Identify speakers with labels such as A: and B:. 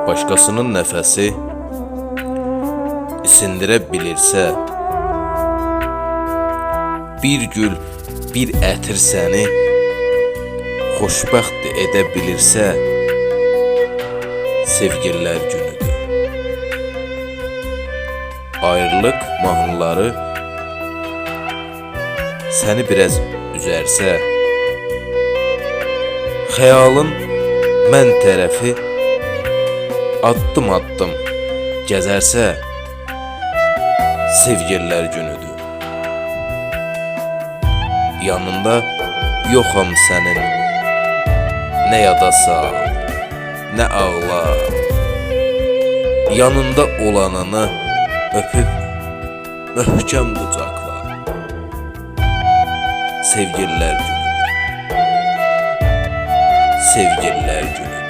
A: Başqasının nəfəsi isindirə bilirsə, bir gül, bir ətir səni xoşbəxt edə bilirsə, sevgililər günüdür. Ayrılıq mahnıları səni biraz üzərsə, xəyalın mən tərəfi addım-addım gəzərsə, sevgililər günüdür. Yanında yoxam sənin, nə yada sal, nə ağla. Yanında olanını öpüb möhkəm qucaqla. Sevgililər günüdür. Sevgililər günüdür.